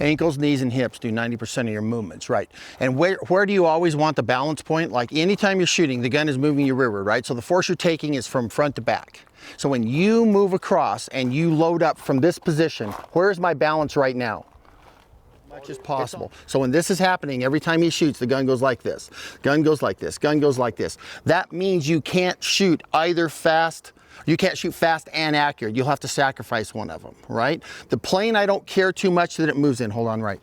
Ankles, knees, and hips do 90% of your movements, right? And where do you always want the balance point? Like anytime you're shooting, the gun is moving you rearward, right? So the force you're taking is from front to back. So when you move across and you load up from this position, where's my balance right now? Much as possible. So when this is happening, every time he shoots, the gun goes like this. Gun goes like this. Gun goes like this. That means you can't shoot either fast. You can't shoot fast and accurate. You'll have to sacrifice one of them, right? The plane, I don't care too much that it moves in. Hold on, right.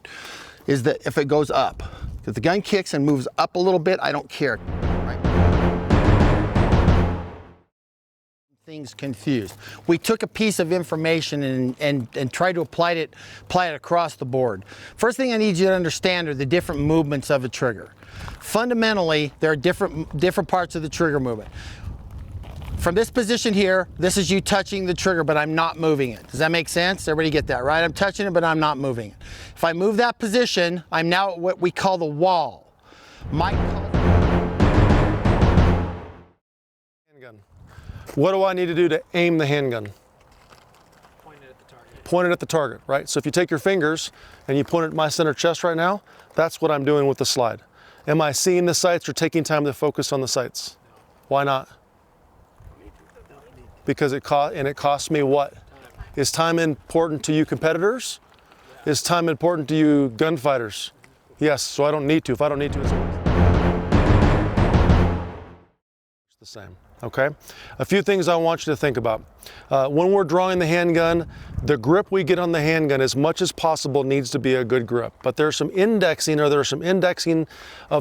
Is that if it goes up. If the gun kicks and moves up a little bit, I don't care, right? Things confused. We took a piece of information and tried to apply it across the board. First thing I need you to understand are the different movements of a trigger. Fundamentally, there are different parts of the trigger movement. From this position here, this is you touching the trigger, but I'm not moving it. Does that make sense? Everybody get that, right? I'm touching it, but I'm not moving it. If I move that position, I'm now at what we call the wall. Handgun. What do I need to do to aim the handgun? Point it at the target. Point it at the target, right? So if you take your fingers and you point it at my center chest right now, that's what I'm doing with the slide. Am I seeing the sights or taking time to focus on the sights? No. Why not? Because it costs me what? Time. Is time important to you competitors? Yeah. Is time important to you gunfighters? Yes, so I don't need to. If I don't need to, it's the same, okay? A few things I want you to think about. When we're drawing the handgun, the grip we get on the handgun as much as possible needs to be a good grip. But there's some indexing of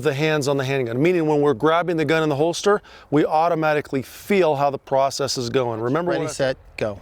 the hands on the handgun, meaning when we're grabbing the gun in the holster, we automatically feel how the process is going. Remember, ready, set, go.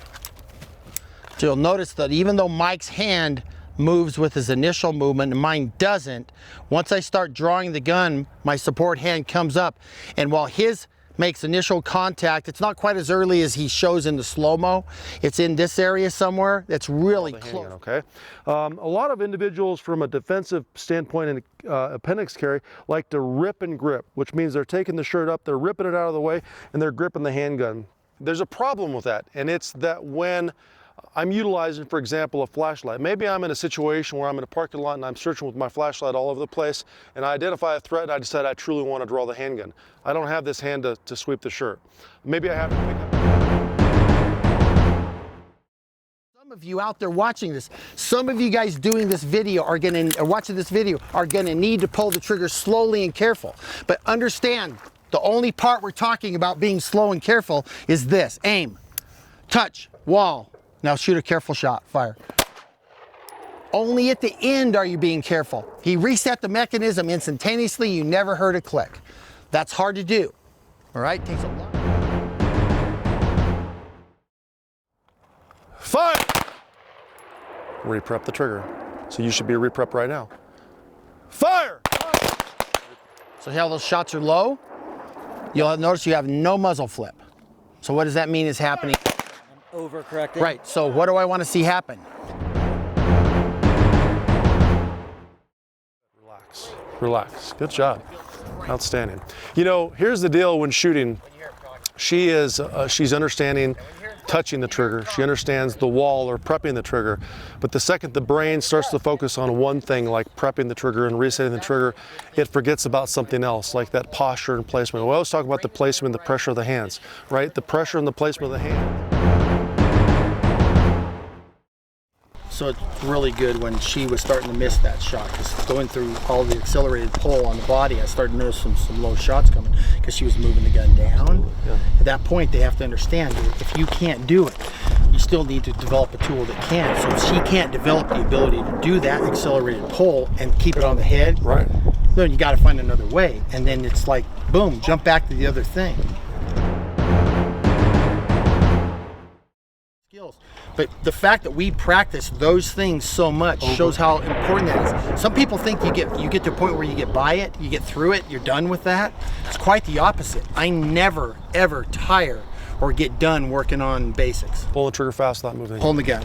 So you'll notice that even though Mike's hand moves with his initial movement and mine doesn't, once I start drawing the gun, my support hand comes up, and while his makes initial contact, it's not quite as early as he shows in the slow-mo. It's in this area somewhere that's really close. Handgun, okay. A lot of individuals from a defensive standpoint in appendix carry like to rip and grip, which means they're taking the shirt up, they're ripping it out of the way, and they're gripping the handgun. There's a problem with that, and it's that when I'm utilizing, for example, a flashlight. Maybe I'm in a situation where I'm in a parking lot and I'm searching with my flashlight all over the place, and I identify a threat and I decide I truly want to draw the handgun. I don't have this hand to sweep the shirt. Maybe I have to pick up. Some of you out there watching this, some of you guys doing this video or watching this video are gonna need to pull the trigger slowly and careful. But understand, the only part we're talking about being slow and careful is this: aim, touch, wall. Now shoot a careful shot, fire. Only at the end are you being careful. He reset the mechanism instantaneously, you never heard a click. That's hard to do, all right? Takes a lot. Fire! Reprep the trigger. So you should be reprep right now. Fire! So how those shots are low, you'll notice you have no muzzle flip. So what does that mean is happening? Overcorrecting. Right, so what do I want to see happen? Relax, relax. Good job. Outstanding. You know, here's the deal when shooting. She's understanding touching the trigger. She understands the wall or prepping the trigger. But the second the brain starts to focus on one thing, like prepping the trigger and resetting the trigger, it forgets about something else, like that posture and placement. We always talk about the placement and the pressure of the hands, right? The pressure and the placement of the hand. So it's really good when she was starting to miss that shot, because going through all the accelerated pull on the body, I started to notice some low shots coming because she was moving the gun down. Yeah. At that point, they have to understand that if you can't do it, you still need to develop a tool that can. So if she can't develop the ability to do that accelerated pull and keep it on the head, right, then you got to find another way. And then it's like, boom, jump back to the other thing. Skills. But the fact that we practice those things so much shows how important that is. Some people think you get to a point where you get by it, you get through it, you're done with that. It's quite the opposite. I never, ever tire or get done working on basics. Pull the trigger fast without moving. Pulling the gun.